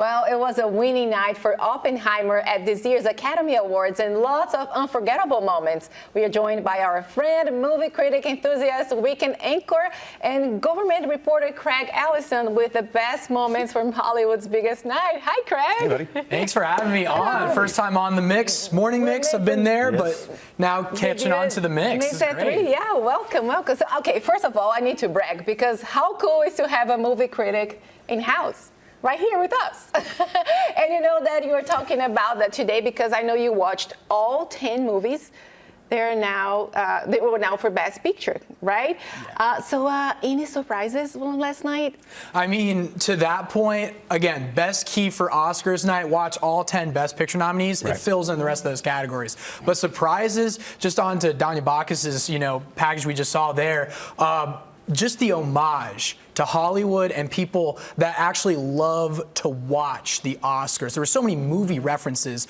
Well, it was a winning night for Oppenheimer at this year's Academy Awards and lots of unforgettable moments. We are joined by our friend, movie critic, enthusiast, weekend anchor, and government reporter Craig Ellison with the best moments from Hollywood's biggest night. Hi, Craig. Hey, thanks for having me on. First time on the Mix. Morning Mix, I've been there, but now catching on to the Mix. Mix at 3, yeah, welcome. So, okay, first of all, I need to brag because how cool is to have a movie critic in-house? Right here with us. And you know that you were talking about that today because I know you watched all 10 movies. They were now for Best Picture, right? Yeah. So any surprises last night? I mean, to that point, again, best key for Oscars night, watch all 10 Best Picture nominees. Right. It fills in the rest of those categories. But surprises, just on to Danya Bacchus's, package we just saw there, just the homage to Hollywood and people that actually love to watch the Oscars. There were so many movie references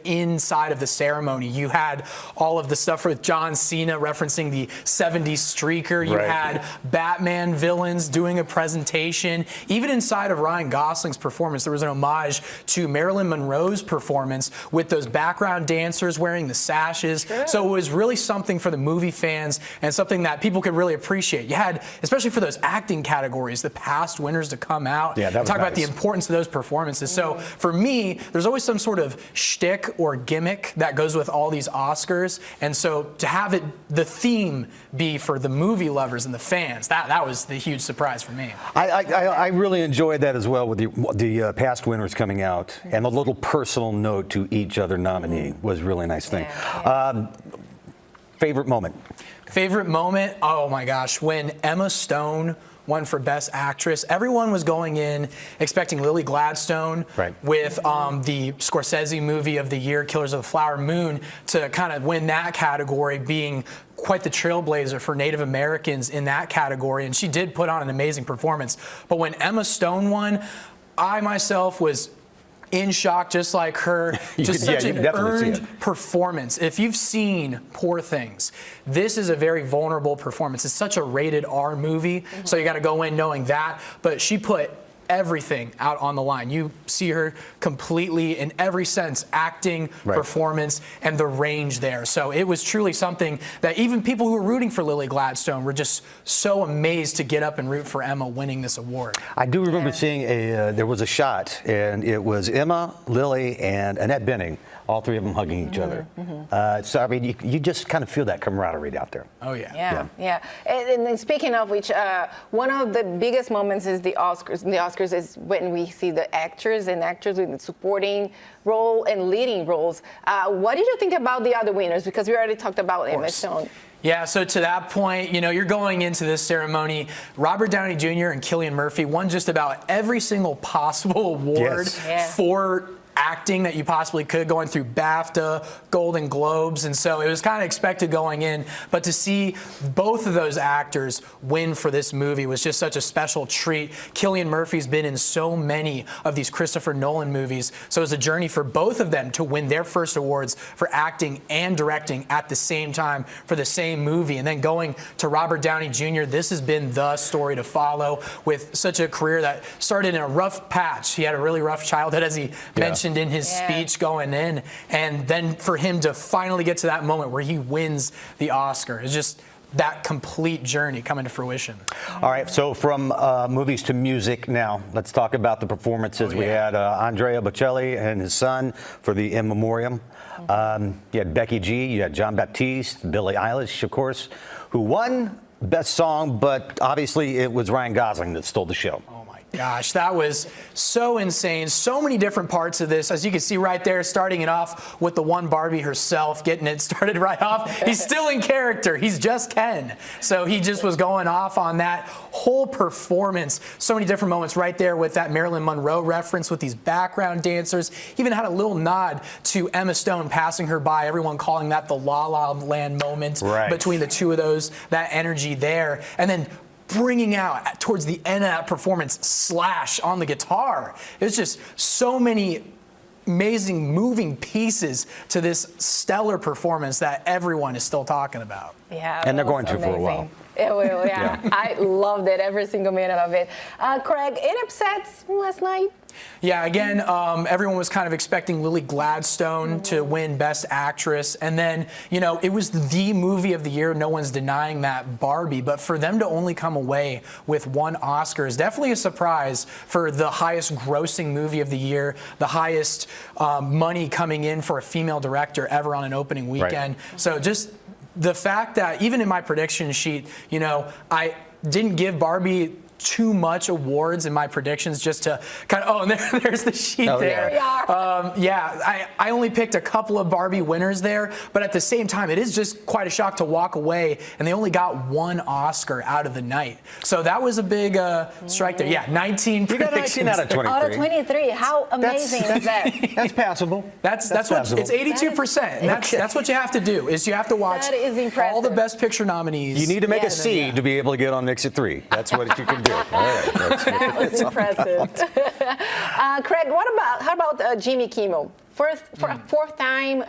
inside of the ceremony. You had all of the stuff with John Cena referencing the 70s streaker. You had Batman villains doing a presentation. Even inside of Ryan Gosling's performance, there was an homage to Marilyn Monroe's performance with those background dancers wearing the sashes. Sure. So it was really something for the movie fans and something that people could really appreciate. You had, especially for those acting categories, the past winners to come out and talk about the importance of those performances. So for me, there's always some sort of shtick or gimmick that goes with all these Oscars. And so to have the theme be for the movie lovers and the fans, that was the huge surprise for me. I really enjoyed that as well with the past winners coming out, and a little personal note to each other nominee was a really nice thing. Favorite moment? Favorite moment? Oh my gosh, when Emma Stone won for Best Actress. Everyone was going in expecting Lily Gladstone with the Scorsese movie of the year, Killers of the Flower Moon, to kind of win that category, being quite the trailblazer for Native Americans in that category. And she did put on an amazing performance. But when Emma Stone won, I myself was in shock, just like her. Just such an earned performance. If you've seen Poor Things, this is a very vulnerable performance. It's such a rated R movie, so you got to go in knowing that. But she put everything out on the line. You see her completely, in every sense, acting, performance, and the range there. So it was truly something that even people who were rooting for Lily Gladstone were just so amazed to get up and root for Emma winning this award. I do remember seeing there was a shot, and it was Emma, Lily, and Annette Bening, all three of them hugging each other. So, I mean, you just kind of feel that camaraderie out there. Oh, yeah. Yeah. And speaking of which, one of the biggest moments is the Oscars. The Oscars is when we see the actors and actors with the supporting role and leading roles. What did you think about the other winners? Because we already talked about Emma Stone. Yeah, so to that point, you're going into this ceremony. Robert Downey Jr. and Cillian Murphy won just about every single possible award for acting that you possibly could, going through BAFTA, Golden Globes, and so it was kind of expected going in. But to see both of those actors win for this movie was just such a special treat. Cillian Murphy's been in so many of these Christopher Nolan movies, so it was a journey for both of them to win their first awards for acting and directing at the same time for the same movie. And then going to Robert Downey Jr., this has been the story to follow, with such a career that started in a rough patch. He had a really rough childhood, as he mentioned in his speech going in, and then for him to finally get to that moment where he wins the Oscar. It's just that complete journey coming to fruition. All right, so from movies to music now, let's talk about the performances. We had Andrea Bocelli and his son for the In Memoriam. You had Becky G, you had John Baptiste, Billie Eilish, of course, who won Best Song, but obviously it was Ryan Gosling that stole the show. Gosh, that was so insane. So many different parts of this. As you can see right there, starting it off with the one Barbie herself, getting it started right off. He's still in character. He's just Ken. So he just was going off on that whole performance. So many different moments right there with that Marilyn Monroe reference with these background dancers. Even had a little nod to Emma Stone passing her by, everyone calling that the La La Land moment between the two of those, that energy there. And then bringing out towards the end of that performance Slash on the guitar. It was just so many amazing moving pieces to this stellar performance that everyone is still talking about. Yeah, and they're going to for a while. It will, yeah. I loved it, every single minute of it. Craig, any upsets last night? Yeah, again, everyone was kind of expecting Lily Gladstone to win Best Actress. And then, you know, it was the movie of the year. No one's denying that, Barbie. But for them to only come away with 1 Oscar is definitely a surprise for the highest grossing movie of the year, the highest money coming in for a female director ever on an opening weekend. Right. So just the fact that even in my prediction sheet, you know, I didn't give Barbie too much awards in my predictions just to kind of, and there's the sheet Oh, there. yeah. I only picked a couple of Barbie winners there, but at the same time, it is just quite a shock to walk away, and they only got 1 Oscar out of the night. So that was a big strike there. Yeah, 19 You got predictions. 19 out of 23. Out of 23, how amazing is that? That's passable. That's what passable. it's 82%. And that's what you have to do is you have to watch That is impressive. all the Best Picture nominees. You need to make Yeah. a C to be able to get on Mix It 3. That's what you can do. All right. That was impressive. Craig, how about Jimmy Kimmel? Fourth time.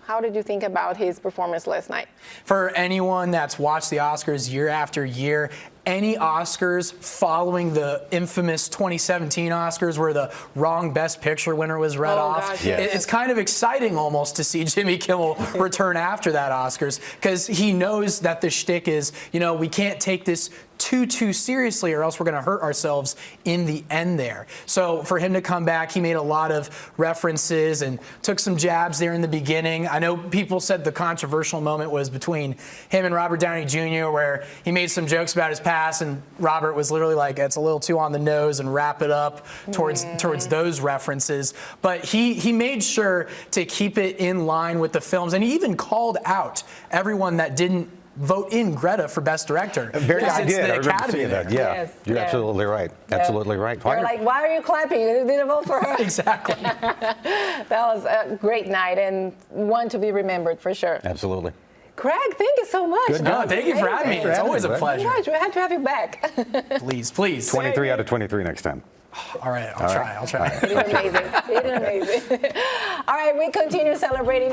How did you think about his performance last night? For anyone that's watched the Oscars year after year, any Oscars following the infamous 2017 Oscars where the wrong Best Picture winner was read off, gosh, yes. it's kind of exciting almost to see Jimmy Kimmel return after that Oscars because he knows that the shtick is, you know, we can't take this too seriously or else we're going to hurt ourselves in the end there. So for him to come back, he made a lot of references and took some jabs there in the beginning. I know people said the controversial moment was between him and Robert Downey Jr. where he made some jokes about his past and Robert was literally like, it's a little too on the nose and wrap it up towards those references. But he made sure to keep it in line with the films, and he even called out everyone that didn't vote in Greta for Best Director. Very Because I it's did. the I remember Academy seeing that. there. Yeah, Yes, you're yeah. absolutely right. Absolutely right. They're like, why are you clapping? You didn't vote for her. Exactly. That was a great night and one to be remembered for sure. Absolutely. Craig, thank you so much. Good That job. was Thank you for having me. amazing. It's always a Right. pleasure. Gosh, we had to have you back. Please, please. 23 out of 23 next time. All right, I'll try. It is amazing. It is amazing. All right, we continue celebrating